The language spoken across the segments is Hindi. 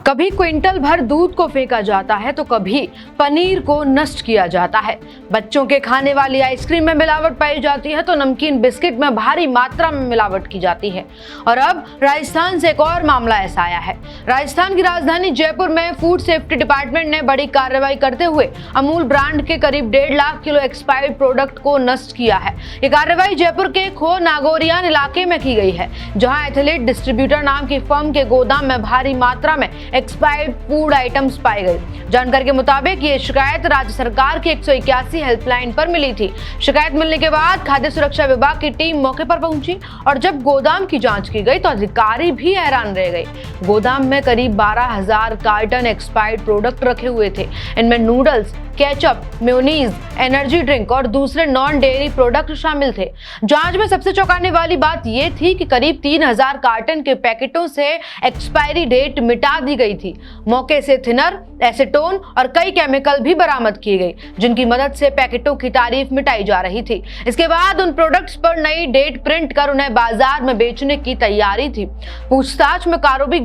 कभी क्विंटल भर दूध को फेंका जाता है तो कभी पनीर को नष्ट किया जाता है। बच्चों के खाने वाली आइसक्रीम में मिलावट पाई जाती है तो नमकीन बिस्किट में भारी मात्रा में मिलावट की जाती है। और अब राजस्थान से एक और मामला ऐसा आया है। राजस्थान की राजधानी जयपुर में फूड सेफ्टी डिपार्टमेंट ने बड़ी कार्रवाई करते हुए अमूल ब्रांड के करीब 1.5 लाख किलो एक्सपायर्ड प्रोडक्ट को नष्ट किया है। ये कार्रवाई जयपुर के खो नागौरियान इलाके में की गई है, जहां एथलीट डिस्ट्रीब्यूटर नाम की फर्म के गोदाम में भारी मात्रा में एक्सपायर्ड फूड आइटम्स पाए गए। जानकारी के मुताबिक ये शिकायत राज्य सरकार की 181 हेल्पलाइन पर मिली थी। शिकायत मिलने के बाद खाद्य सुरक्षा विभाग की टीम मौके पर पहुंची और जब गोदाम की जांच की गई तो अधिकारी भी हैरान रह गए। गोदाम में करीब 12,000 कार्टन एक्सपायर्ड प्रोडक्ट रखे हुए थे। इनमें noodles, ketchup, mayonnaise, energy drink और दूसरे नॉन डेयरी प्रोडक्ट शामिल थे। जांच में सबसे चौंकाने वाली बात यह थी कि करीब 3,000 कार्टन के पैकेटों से एक्सपायरी डेट मिटा दी गई थी। मौके से थिनर, एसीटोन और कई केमिकल भी बरामद किए गए, जिनकी मदद से पैकेटों की तारीफ मिटाई जा रही थी। इसके बाद उन प्रोडक्ट्स पर नई डेट प्रिंट कर उन्हें बाजार में बेचने की तैयारी थी। पूछताछ में कारोबारी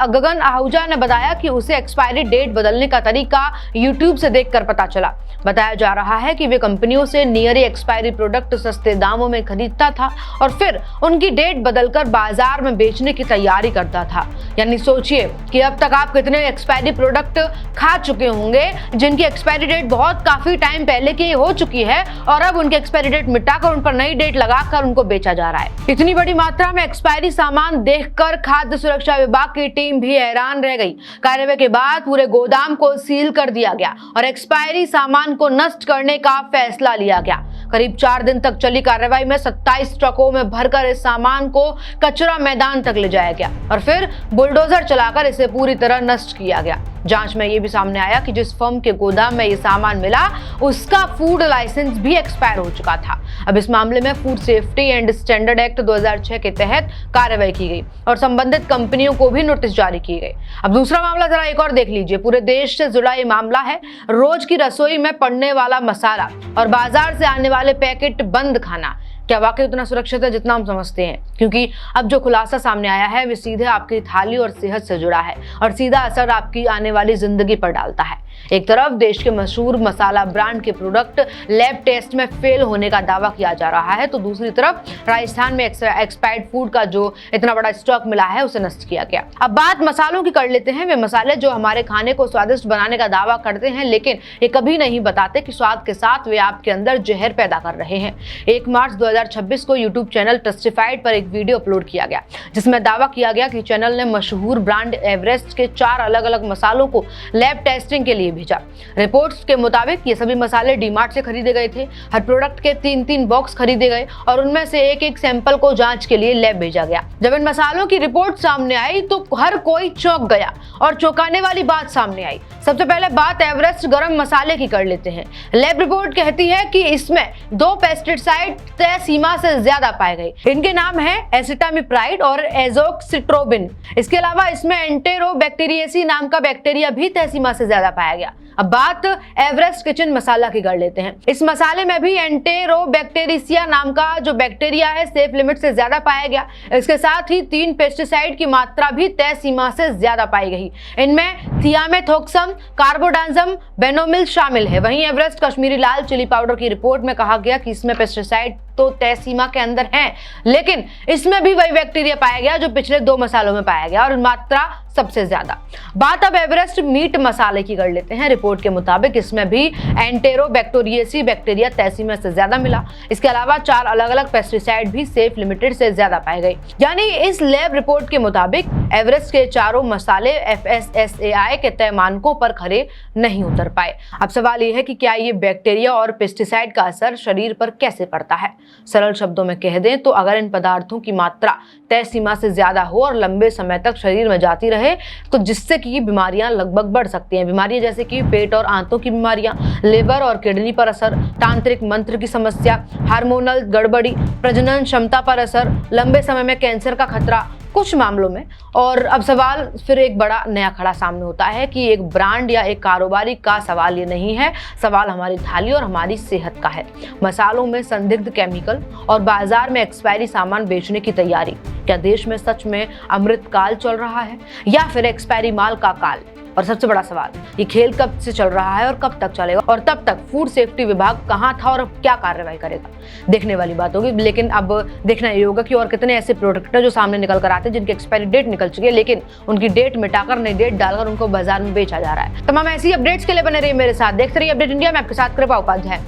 गगन आहूजा ने बताया कि उसे एक्सपायरी डेट बदलने का तरीका YouTube से देखकर पता चला। बताया जा रहा है कि वे कंपनियों से नियरी एक्सपायरी प्रोडक्ट सस्ते दामों में खरीदता था और फिर उनकी डेट बदलकर बाजार में बेचने की तैयारी करता था। यानी सोचिए कि अब तक आप कितने एक्सपायरी प्रोडक्ट खा चुके होंगे जिनकी एक्सपायरी डेट बहुत काफी टाइम पहले की हो चुकी है और अब उनकी एक्सपायरी डेट मिटाकर उन पर नई डेट लगाकर उनको बेचा जा रहा है। इतनी बड़ी मात्रा में एक्सपायरी सामान देखकर खाद्य सुरक्षा विभाग की टीम भी हैरान रह गई। कार्रवाई के बाद पूरे गोदाम को सील कर दिया गया और एक्सपायरी सामान को नष्ट करने का फैसला लिया गया। करीब 4 दिन तक चली कार्रवाई में 27 ट्रकों में भरकर इस सामान को कचरा मैदान तक ले जाया गया और फिर बुलडोजर चलाकर इसे पूरी तरह नष्ट किया गया। जांच में यह भी सामने आया कि जिस फर्म के गोदाम में ये सामान मिला उसका फूड लाइसेंस भी एक्सपायर हो चुका था। अब इस मामले में food safety and standard act 2006 के तहत कार्रवाई की गई और संबंधित कंपनियों को भी नोटिस जारी की गई। अब दूसरा मामला जरा एक और देख लीजिए। पूरे देश से जुड़ा ये मामला है। रोज की रसोई में पड़ने वाला मसाला और बाजार से आने वाले पैकेट बंद खाना क्या वाकई उतना सुरक्षित है जितना हम समझते हैं? क्योंकि अब जो खुलासा सामने आया है वे सीधे आपकी थाली और सेहत से जुड़ा है और सीधा असर आपकी आने वाली जिंदगी पर डालता है। एक तरफ देश के मशहूर मसाला ब्रांड के प्रोडक्ट लैब टेस्ट में फेल होने का दावा किया जा रहा है तो दूसरी तरफ राजस्थान में एक्सपायर्ड फूड का जो इतना बड़ा स्टॉक मिला है उसे नष्ट किया गया। अब बात मसालों की कर लेते हैं। वे मसाले जो हमारे खाने को स्वादिष्ट बनाने का दावा करते हैं लेकिन ये कभी नहीं बताते कि स्वाद के साथ वे आपके अंदर जहर पैदा कर रहे हैं। 1 मार्च 2026 को यूट्यूब चैनल टेस्टिफाइड पर एक वीडियो अपलोड किया गया जिसमें दावा किया गया कि चैनल ने मशहूर ब्रांड एवरेस्ट के 4 अलग-अलग मसालों को लैब टेस्टिंग के लिए भेजा। रिपोर्ट्स के मुताबिक ये सभी मसाले डीमार्ट से खरीदे गए थे। हर प्रोडक्ट के 3-3 बॉक्स खरीदे गए और उनमें से एक सैंपल को जांच के लिए लैब भेजा गया। जब इन मसालों की रिपोर्ट सामने आई तो हर कोई चौंक गया और चौंकाने वाली बात सामने आई। सबसे पहले बात एवरेस्ट गरम मसाले की कर लेते हैं। लैब रिपोर्ट कहती है कि इसमें 2 पेस्टिसाइड तय सीमा से ज्यादा पाए गए। इनके नाम है एसिटामिप्राइड और एजोक्सिट्रोबिन। इसके अलावा इसमें एंटेरोबैक्टीरियेसी नाम का बैक्टीरिया भी तय सीमा से ज्यादा पाया गया। अब बात एवरेस्ट किचन मसाला की कर लेते हैं। इस मसाले में भी एंटेरोबैक्टीरिया नाम का जो बैक्टीरिया है सेफ लिमिट से ज्यादा पाया गया। इसके साथ ही 3 पेस्टिसाइड की मात्रा भी तय सीमा से ज्यादा पाई गई। इनमें थियामेथोक्सम, कार्बोडांजम, बेनोमिल शामिल है। वहीं एवरेस्ट कश्मीरी लाल चिली पाउडर की रिपोर्ट में कहा गया कि इसमें पेस्टिसाइड तो तय सीमा के अंदर हैं, लेकिन इसमें भी वही बैक्टीरिया पाया गया जो पिछले 2 मसालों में पाया गया और मात्रा सबसे ज्यादा। बात अब एवरेस्ट मीट मसाले की कर लेते हैं। रिपोर्ट के मुताबिक इसमें भी एंटेरोबैक्टीरियेसी बैक्टीरिया तय सीमा से ज्यादा मिला। इसके अलावा 4 अलग-अलग पेस्टिसाइड भी सेफ लिमिटेड से ज्यादा पाए गए। यानी इस लैब रिपोर्ट के मुताबिक एवरेस्ट के चारों मसाले FSSAI के तय मानकों पर खरे नहीं उतर पाए। अब सवाल यह है कि क्या ये बैक्टीरिया और पेस्टिसाइड का असर शरीर पर कैसे पड़ता है? सरल शब्दों में कह दें तो अगर इन पदार्थों की मात्रा तय सीमा से ज्यादा हो और लंबे समय तक शरीर में जाती रहे तो जिससे कि बीमारियां लगभग बढ़ सकती हैं। बीमारियां जैसे कि पेट और आंतों की बीमारियां, लिवर और किडनी पर असर, तांत्रिक मंत्र की समस्या, हार्मोनल गड़बड़ी, प्रजनन क्षमता पर असर, लंबे समय में कैंसर का खतरा, कुछ मामलों में। और अब सवाल फिर एक बड़ा नया खड़ा सामने होता है कि एक ब्रांड या एक कारोबारी का सवाल ये नहीं है, सवाल हमारी थाली और हमारी सेहत का है। मसालों में संदिग्ध केमिकल और बाजार में एक्सपायरी सामान बेचने की तैयारी। क्या देश में सच में अमृत काल चल रहा है या फिर एक्सपायरी माल का काल? और सबसे बड़ा सवाल, ये खेल कब से चल रहा है और कब तक चलेगा, और तब तक फूड सेफ्टी विभाग कहां था और अब क्या कार्रवाई करेगा? देखने वाली बात होगी। लेकिन अब देखना ये होगा कि और कितने ऐसे प्रोडक्ट हैं जो सामने निकल कर आते हैं जिनकी एक्सपायरी डेट निकल चुकी है, लेकिन उनकी डेट मिटाकर नई डेट डालकर उनको बाजार में बेचा जा रहा है। तमाम ऐसी अपडेट्स के लिए बने रहिए मेरे साथ, देखते रहिए अपडेट इंडिया में, आपके साथ कृपा उपाध्याय।